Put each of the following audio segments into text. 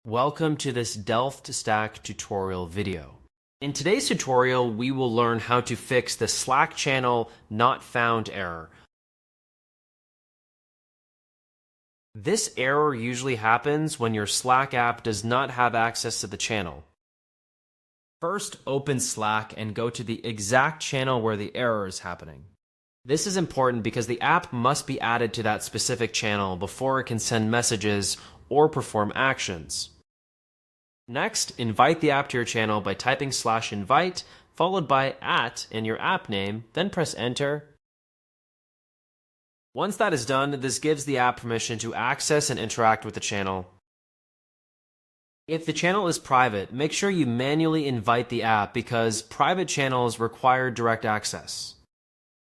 Welcome to this Delft Stack tutorial video. In today's tutorial, we will learn how to fix the Slack channel not found error. This error usually happens when your Slack app does not have access to the channel. First, open Slack and go to the exact channel where the error is happening. This is important because the app must be added to that specific channel before it can send messages or perform actions. Next, invite the app to your channel by typing /invite followed by @ in your app name, then press enter. Once that is done, this gives the app permission to access and interact with the channel. If the channel is private, make sure you manually invite the app because private channels require direct access.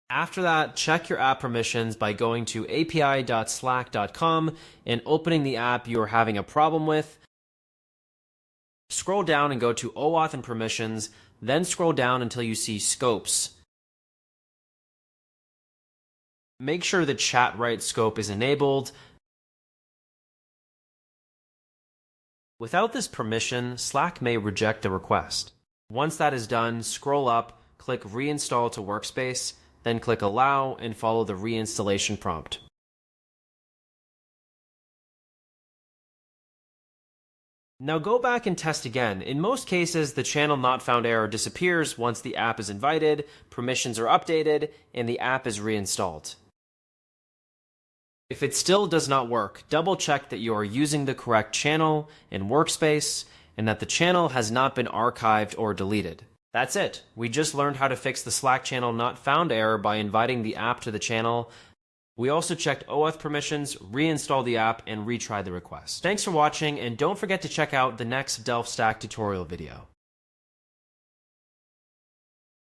After that, check your app permissions by going to api.slack.com and opening the app you are having a problem with. Scroll down and go to OAuth and permissions, then scroll down until you see scopes. Make sure the chat write scope is enabled. Without this permission, Slack may reject the request. Once that is done, scroll up, click Reinstall to Workspace, then click Allow and follow the reinstallation prompt. Now go back and test again. In most cases, the channel not found error disappears once the app is invited, permissions are updated, and the app is reinstalled. If it still does not work, double check that you are using the correct channel in Workspace and that the channel has not been archived or deleted. That's it. We just learned how to fix the Slack channel not found error by inviting the app to the channel. We also checked OAuth permissions, reinstalled the app, and retried the request. Thanks for watching, and don't forget to check out the next Delft Stack tutorial video.